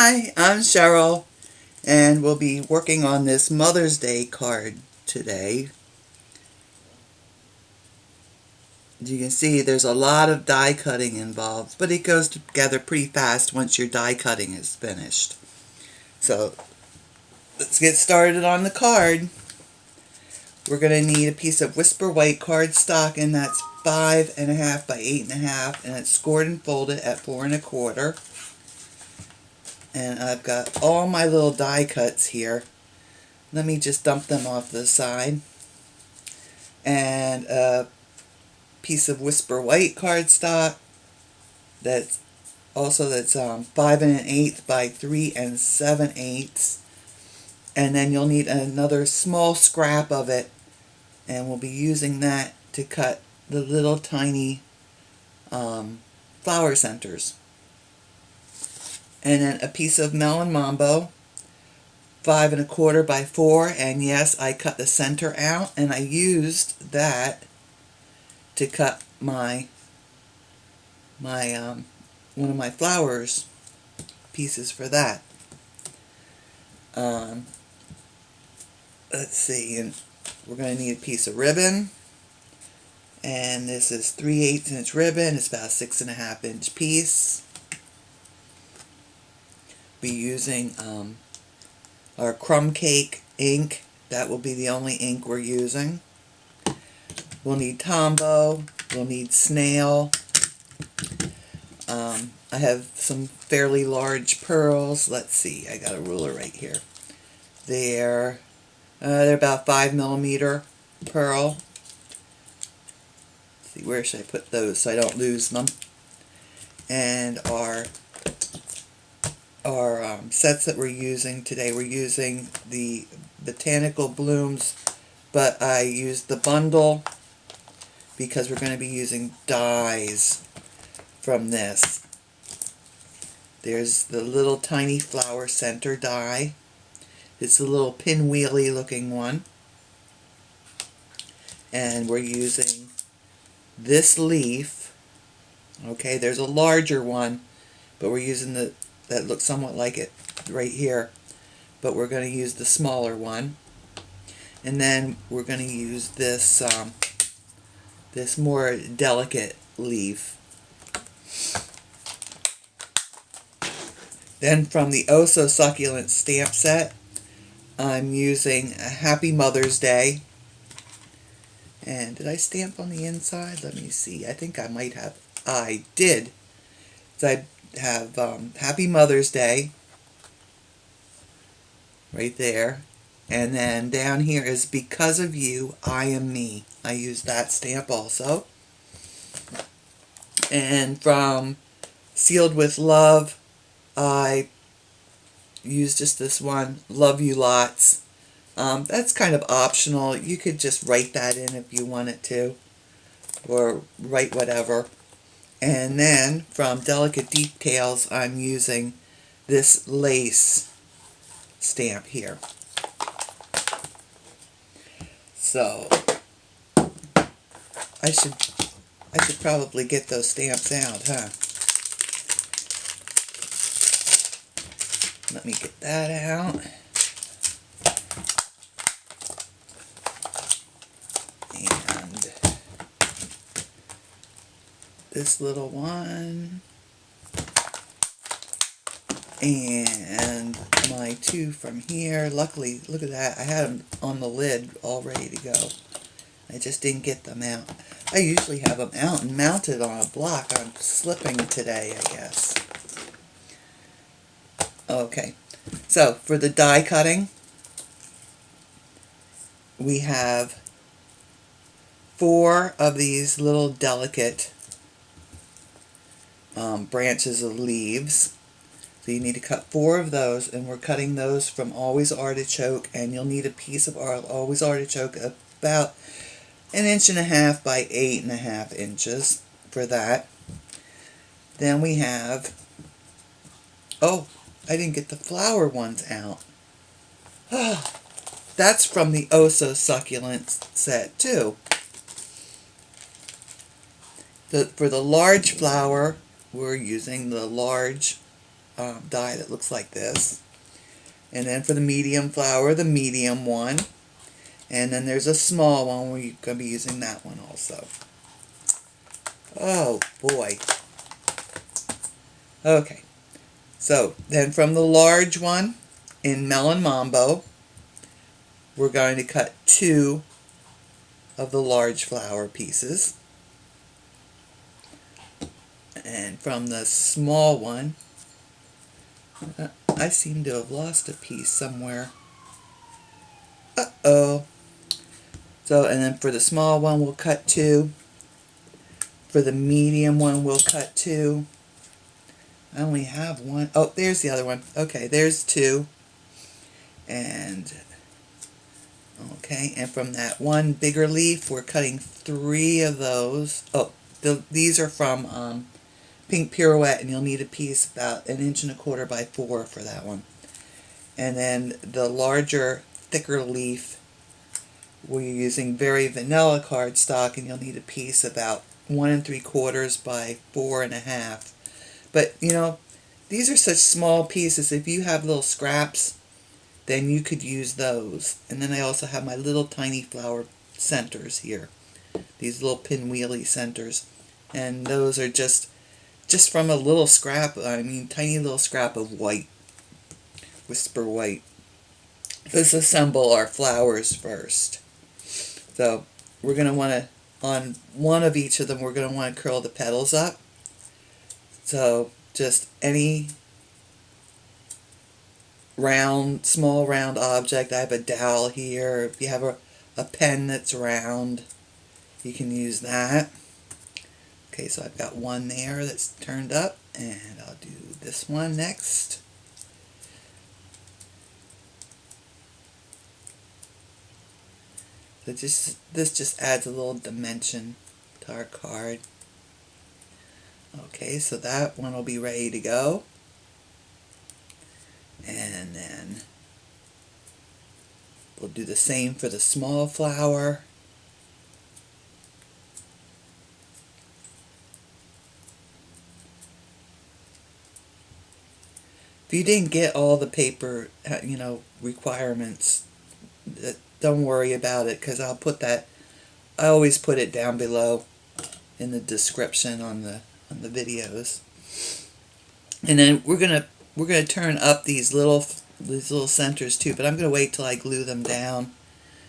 Hi, I'm Cheryl, and we'll be working on this Mother's Day card today. As you can see, there's a lot of die cutting involved, but it goes together pretty fast once your die cutting is finished. So, let's get started on the card. We're going to need a piece of Whisper White cardstock, and that's 5.5 by 8.5, and it's scored and folded at 4 1/4. And I've got all my little die cuts here. Let me just dump them off the side. And a piece of Whisper White cardstock that's 5 1/8 by 3 7/8. And then you'll need another small scrap of it, and we'll be using that to cut the little tiny flower centers. And then a piece of Melon Mambo, 5 1/4 by 4, and yes, I cut the center out, and I used that to cut my one of my flowers pieces for that. Let's see, and we're going to need a piece of ribbon, and this is 3/8 inch ribbon. It's about a 6.5 inch piece. Be using our Crumb cake ink. That will be the only ink we're using. We'll need Tombow. We'll need Snail. I have some fairly large pearls. Let's see, I got a ruler right here. They're about 5mm pearl. Let's see, where should I put those so I don't lose them? And our sets that we're using today, we're using the Botanical blooms, but I used the bundle because we're going to be using dies from this. There's the little tiny flower center die. It's a little pinwheely looking one. And we're using this leaf. Okay, there's a larger one, but we're using that looks somewhat like it right here, but we're going to use the smaller one. And then we're going to use this this more delicate leaf. Then from the Oh So Succulent stamp set, I'm using a Happy Mother's Day. And did I stamp on the inside? Let me see. I think I might have. I did. So I have Happy Mother's Day right there, and then down here is Because of You, I Am Me. I use that stamp also. And from Sealed with Love, I use just this one, Love You Lots. That's kind of optional. You could just write that in if you wanted to, or write whatever. And then from Delicate Details, I'm using this lace stamp here. So I should probably get those stamps out, huh? Let me get that out. And this little one, and my two from here. Luckily, look at that, I had them on the lid all ready to go. I just didn't get them out. I usually have them out and mounted on a block. I'm slipping today, I guess. Okay, so for the die cutting, we have 4 of these little delicate branches of leaves. So you need to cut 4 of those, and we're cutting those from Always Artichoke, and you'll need a piece of Always Artichoke about 1.5 inches by 8.5 inches for that. Then we have, oh, I didn't get the flower ones out. That's from the Oh So Succulent set too. For the large flower, we're using the large die that looks like this. And then for the medium flower, the medium one. And then there's a small one, we're going to be using that one also. Oh boy. Okay. So then from the large one in Melon Mambo, we're going to cut 2 of the large flower pieces. And from the small one, I seem to have lost a piece somewhere. Uh-oh. So, and then for the small one, we'll cut 2. For the medium one, we'll cut 2. I only have one. Oh, there's the other one. Okay, there's 2. And, okay, and from that one bigger leaf, we're cutting 3 of those. Oh, these are from Pink Pirouette, and you'll need a piece about 1.25 inches by 4 for that one. And then the larger, thicker leaf, we're using very vanilla cardstock, and you'll need a piece about 1 3/4 by 4.5. But you know, these are such small pieces. If you have little scraps, then you could use those. And then I also have my little tiny flower centers here, these little pinwheely centers, and those are just from a little scrap, I mean tiny little scrap of white, whisper white. Let's assemble our flowers first. So we're going to want to, on one of each of them, we're going to want to curl the petals up. So just any round, small round object. I have a dowel here. If you have a pen that's round, you can use that. Okay, so I've got one there that's turned up, and I'll do this one next. So this just adds a little dimension to our card. Okay, so that one will be ready to go. And then we'll do the same for the small flower. If you didn't get all the paper, requirements, don't worry about it, because I'll put that, I always put it down below in the description on the videos. And then we're gonna turn up these little centers too, but I'm gonna wait till I glue them down,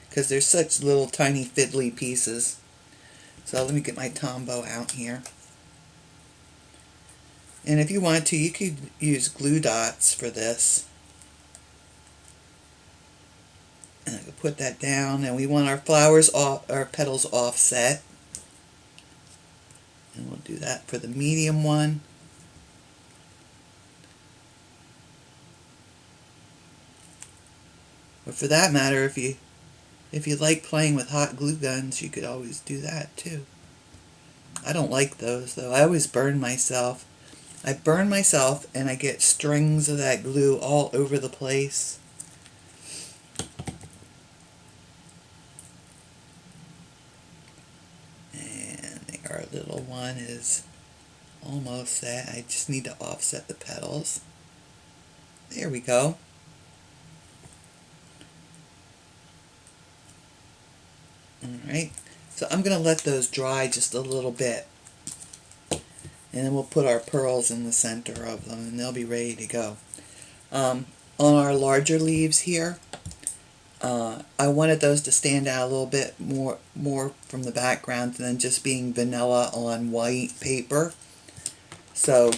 because they're such little tiny fiddly pieces. So let me get my Tombow out here. And if you want to, you could use glue dots for this. And I can put that down, and we want our flowers off, our petals offset. And we'll do that for the medium one. But for that matter, if you like playing with hot glue guns, you could always do that too. I don't like those though. I always burn myself. I burn myself, and I get strings of that glue all over the place. And our little one is almost set. I just need to offset the petals. There we go. Alright, so I'm going to let those dry just a little bit. And then we'll put our pearls in the center of them, and they'll be ready to go. On our larger leaves here, I wanted those to stand out a little bit more from the background than just being vanilla on white paper. So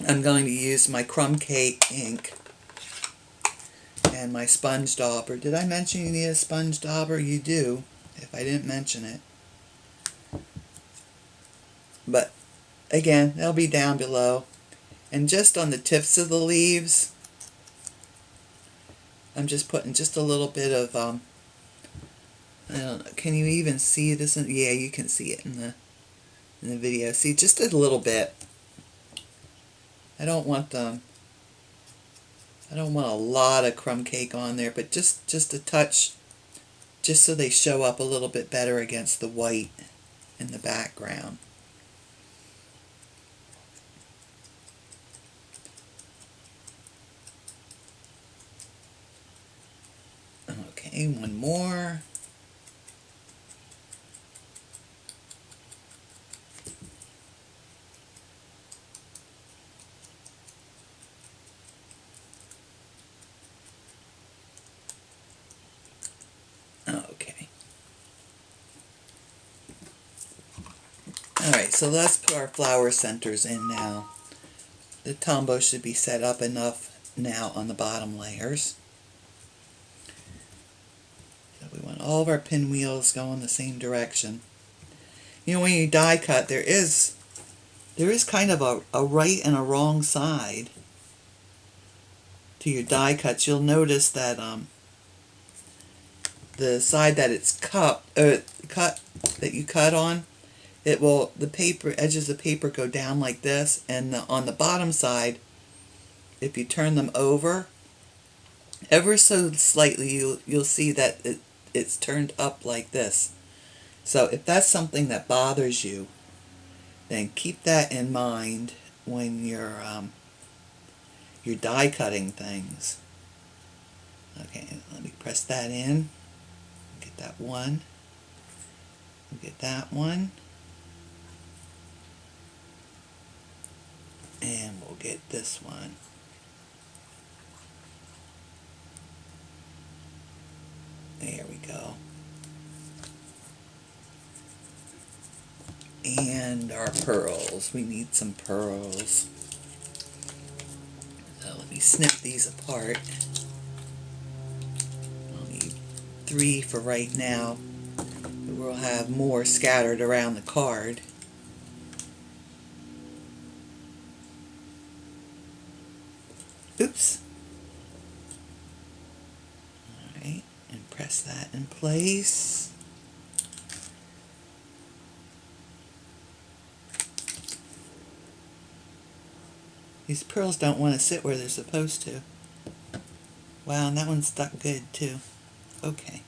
I'm going to use my Crumb Cake ink and my sponge dauber. Did I mention you need a sponge dauber? You do, if I didn't mention it. But again, they'll be down below. And just on the tips of the leaves, I'm just putting just a little bit of, I don't know, can you even see this? Yeah, you can see it in the video. See, just a little bit. I don't want a lot of crumb cake on there, but just a touch, just so they show up a little bit better against the white in the background. Okay, one more. Okay. Alright, so let's put our flower centers in now. The Tombow should be set up enough now on the bottom layers. So we want all of our pinwheels going the same direction. You know, when you die cut, there is kind of a right and a wrong side to your die cuts. You'll notice that the side that it's cut that you cut on, the paper edges of paper go down like this, and on the bottom side, if you turn them over ever so slightly, you'll see that it's turned up like this. So if that's something that bothers you, then keep that in mind when you're die cutting things. Okay, let me press that in. Get that one. Get that one. And we'll get this one. There we go. And our pearls. We need some pearls. So let me snip these apart. I'll need 3 for right now. We'll have more scattered around the card. Oops. Alright, and press that in place. These pearls don't want to sit where they're supposed to. Wow, and that one stuck good too. Okay.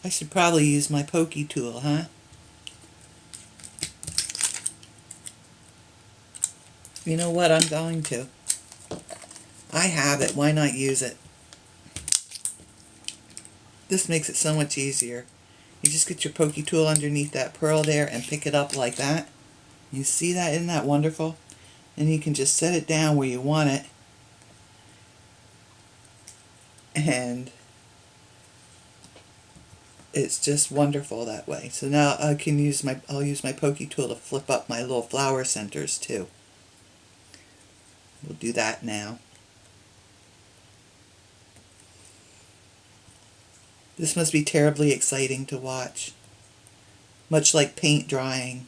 I should probably use my pokey tool, huh? You know what? I'm going to. I have it. Why not use it? This makes it so much easier. You just get your pokey tool underneath that pearl there and pick it up like that. You see that? Isn't that wonderful? And you can just set it down where you want it. And it's just wonderful that way. So now I'll use my pokey tool to flip up my little flower centers too. We'll do that now. This must be terribly exciting to watch. Much like paint drying.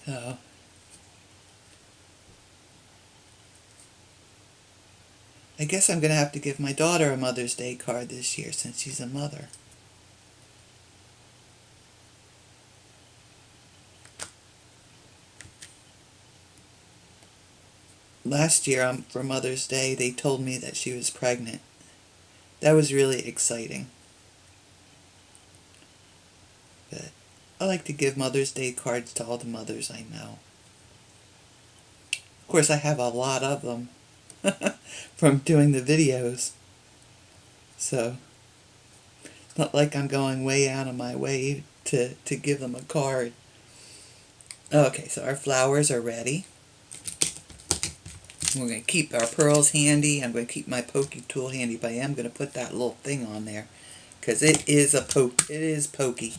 So, I guess I'm going to have to give my daughter a Mother's Day card this year since she's a mother. Last year for Mother's Day they told me that she was pregnant. That was really exciting. But I like to give Mother's Day cards to all the mothers I know. Of course I have a lot of them from doing the videos. So it's not like I'm going way out of my way to give them a card. Okay, so our flowers are ready. We're going to keep our pearls handy. I'm going to keep my pokey tool handy, but I am going to put that little thing on there because it is pokey.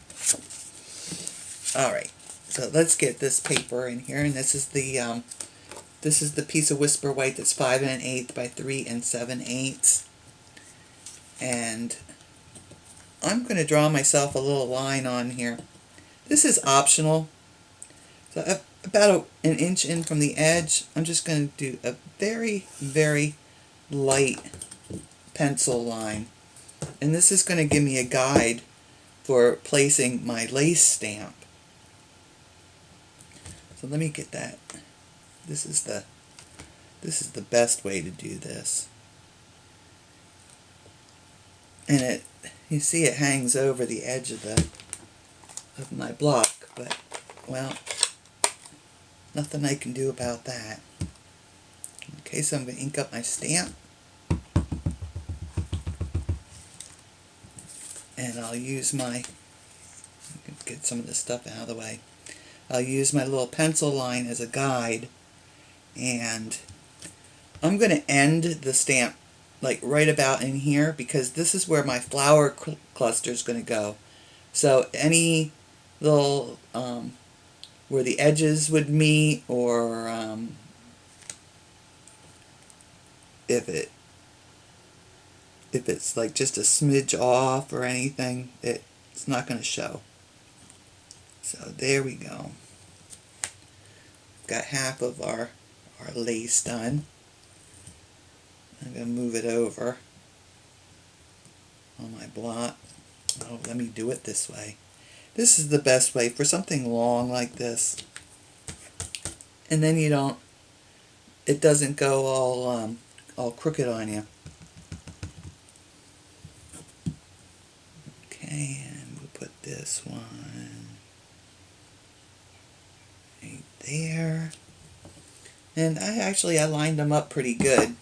All right, so let's get this paper in here, and this is the piece of Whisper White that's 5 1/8 by 3 7/8, and I'm going to draw myself a little line on here. This is optional. So about an inch in from the edge, I'm just going to do a very, very light pencil line. And this is going to give me a guide for placing my lace stamp. So let me get that. This is the best way to do this. And you see it hangs over the edge of of my block, but, well, nothing I can do about that. Okay, so I'm going to ink up my stamp. And I'll use my, get some of this stuff out of the way. I'll use my little pencil line as a guide, and I'm going to end the stamp like right about in here, because this is where my flower cluster is going to go. So any little where the edges would meet, or if it's like just a smidge off or anything, it's not going to show. So there we go. Got half of our lace done. I'm going to move it over on my block. Oh, let me do it this way. This is the best way for something long like this. And then it doesn't go all crooked on you. Okay, and we'll put this one right there. And I lined them up pretty good.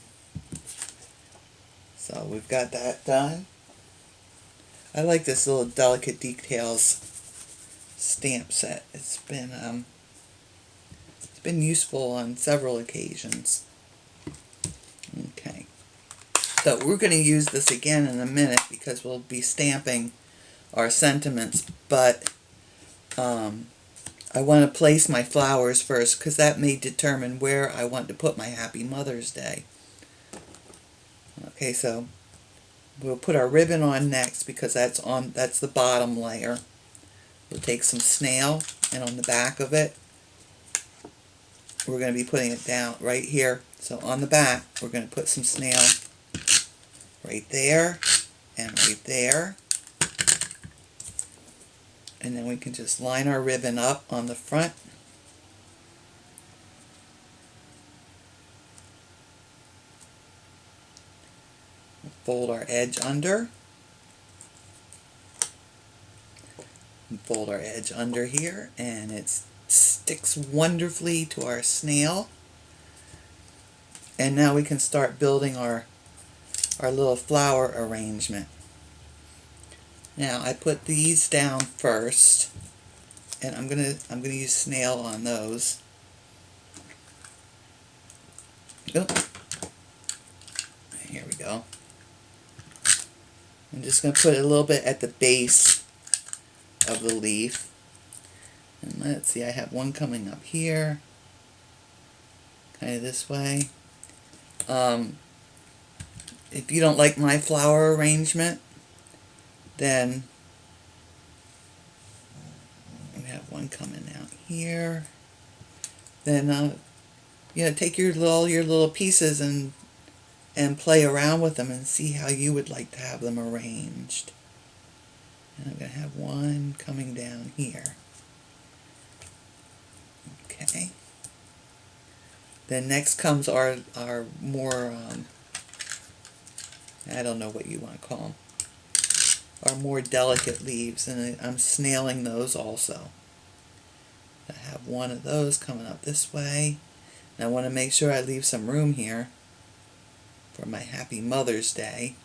So we've got that done. I like this little Delicate Details stamp set. It's been useful on several occasions. Okay. So we're going to use this again in a minute, because we'll be stamping our sentiments, but I want to place my flowers first, because that may determine where I want to put my Happy Mother's Day. Okay, so we'll put our ribbon on next, because that's the bottom layer. We'll take some snail, and on the back of it, we're going to be putting it down right here. So on the back, we're going to put some snail right there and right there. And then we can just line our ribbon up on the front. Fold our edge under. And fold our edge under here, and it sticks wonderfully to our snail. And now we can start building our little flower arrangement. Now I put these down first, and I'm gonna use snail on those. Oh, here we go. I'm just going to put a little bit at the base of the leaf. And let's see, I have one coming up here, kind of this way. If you don't like my flower arrangement, then we have one coming out here. Then take your little pieces and play around with them and see how you would like to have them arranged. And I'm going to have one coming down here. Okay. Then next comes our more, I don't know what you want to call them, our more delicate leaves, and I'm snailing those also. I have one of those coming up this way. And I want to make sure I leave some room here for my Happy Mother's Day.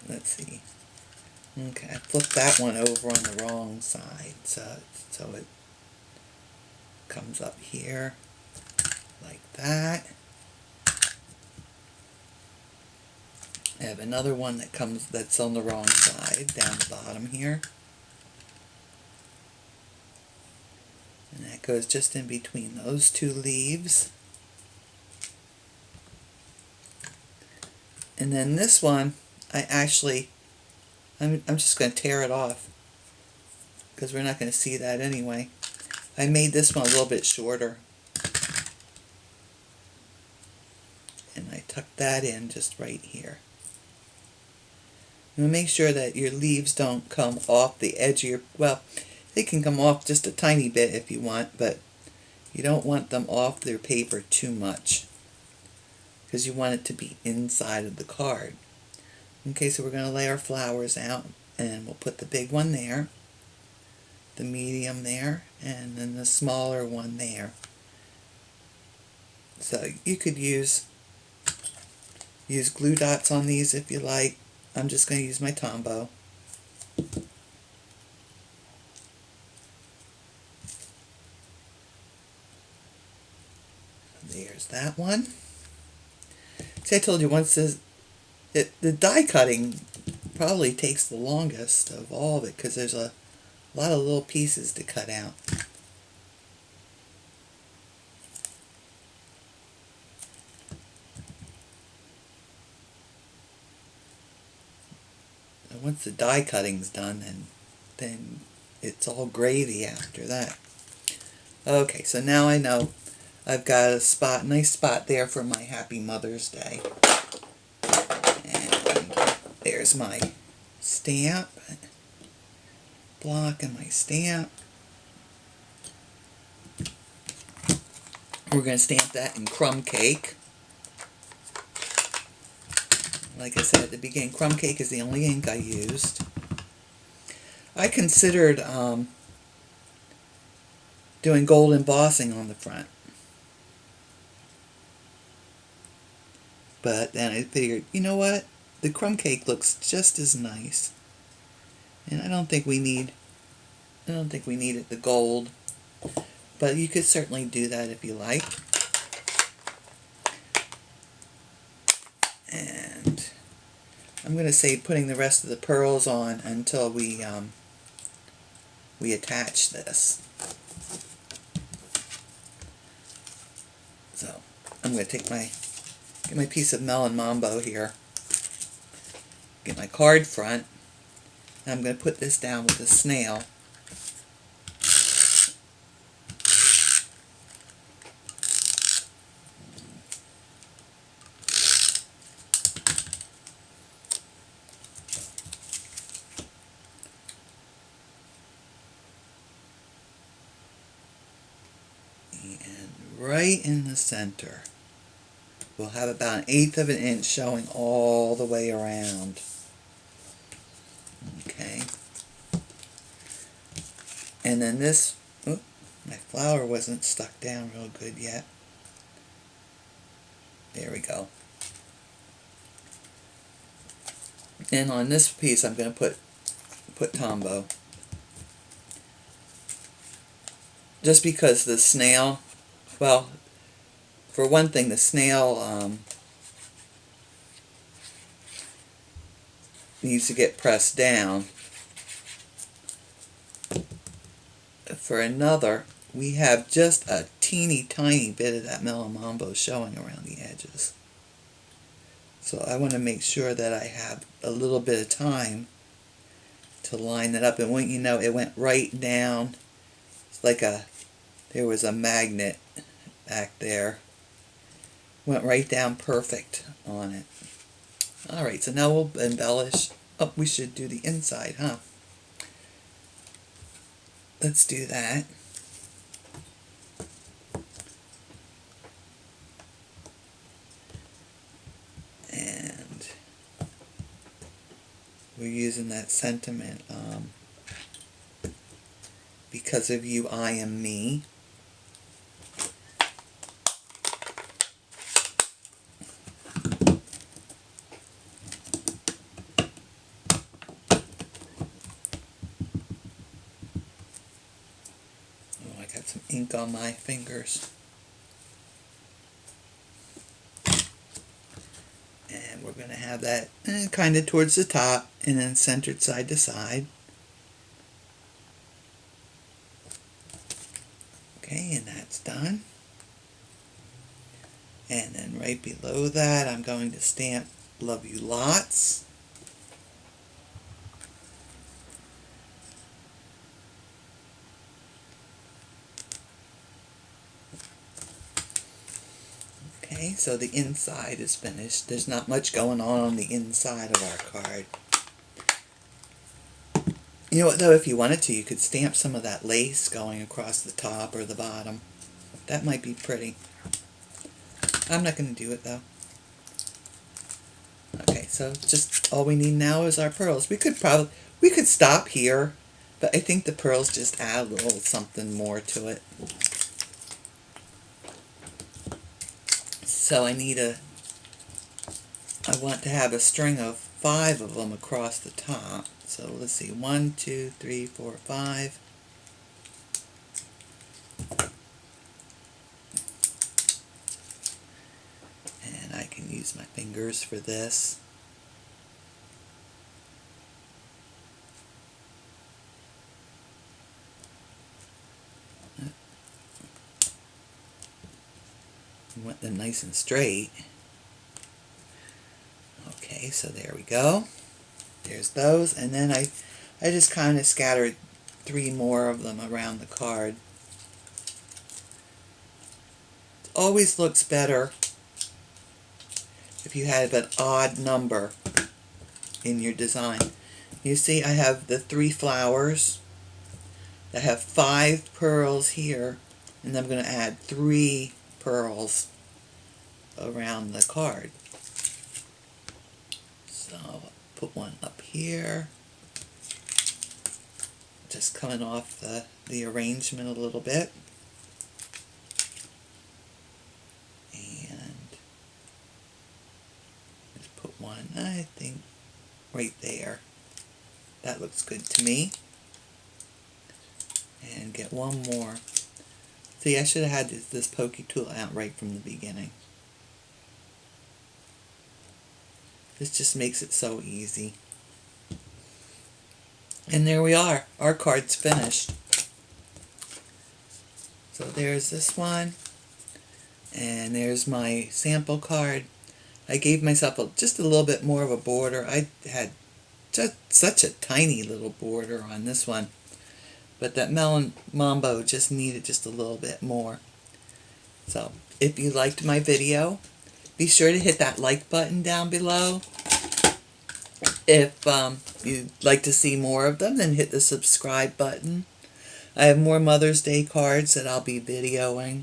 Let's see. Okay, I flipped that one over on the wrong side, so it comes up here like that. I have another one that's on the wrong side, down the bottom here. And that goes just in between those two leaves. And then this one, I'm just going to tear it off, because we're not going to see that anyway. I made this one a little bit shorter. And I tucked that in just right here. And make sure that your leaves don't come off the edge of your, well, they can come off just a tiny bit if you want, but you don't want them off their paper too much, because you want it to be inside of the card. Okay, so we're going to lay our flowers out, and we'll put the big one there, the medium there, and then the smaller one there. So you could use glue dots on these if you like. I'm just going to use my Tombow. There's that one. See, I told you once the die cutting probably takes the longest of all of it because there's a lot of little pieces to cut out. And once the die cutting's done, then it's all gravy after that. Okay, so now I know I've got a spot, nice spot there for my Happy Mother's Day. And there's my stamp block and my stamp. We're going to stamp that in Crumb Cake. Like I said at the beginning, Crumb Cake is the only ink I used. I considered doing gold embossing on the front. But then I figured, you know what? The Crumb Cake looks just as nice. And I don't think we need it the gold. But you could certainly do that if you like. And I'm going to say putting the rest of the pearls on until we attach this. So I'm going to take get my piece of Melon Mambo here, get my card front, and I'm going to put this down with a snail. And right in the center. We'll have about 1/8 of an inch showing all the way around. Okay. And then this, my flower wasn't stuck down real good yet. There we go. And on this piece I'm going to put Tombow. Just because the snail, well, for one thing, the snail needs to get pressed down. For another, we have just a teeny tiny bit of that Melon Mambo showing around the edges. So I want to make sure that I have a little bit of to line that up. And when you know, it went right down. It's like there was a magnet back there. Went right down perfect on it. Alright, so now we'll embellish. Oh, we should do the inside, huh? Let's do that. And we're using that sentiment, because of you, I am me. Some ink on my fingers. And we're going to have that kind of towards the top and then centered side to side. Okay, and that's done. And then right below that I'm going to stamp Love You Lots. Okay, so the inside is finished. There's not much going on the inside of our card. You know what though, if you wanted to, you could stamp some of that lace going across the top or the bottom. That might be pretty. I'm not going to do it though. Okay, so just all we need now is our pearls. We could stop here, but I think the pearls just add a little something more to it. So I want to have a string of 5 of them across the top. So let's see, 1, 2, 3, 4, 5. And I can use my fingers for this. You want them nice and straight. Okay, so there we go. There's those, and then I just kind of scattered 3 more of them around the card. It always looks better if you have an odd number in your design. You see I have the 3 flowers. I have 5 pearls here, and then I'm going to add 3 pearls around the card. So I'll put one up here, just coming off the arrangement a little bit. And let's put one, I think, right there. That looks good to me. And get one more. See, I should have had this pokey tool out right from the beginning. This just makes it so easy. And there we are. Our card's finished. So there's this one. And there's my sample card. I gave myself just a little bit more of a border. I had just such a tiny little border on this one. But that Melon Mambo just needed just a little bit more. So, if you liked my video, be sure to hit that like button down below. If you'd like to see more of them, then hit the subscribe button. I have more Mother's Day cards that I'll be videoing.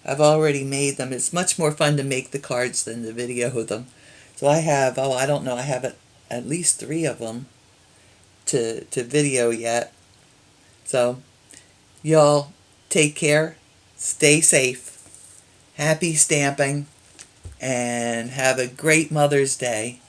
I've already made them. It's much more fun to make the cards than to video them. So I have, I don't know, I have at least 3 of them to video yet. So, y'all take care, stay safe, happy stamping, and have a great Mother's Day.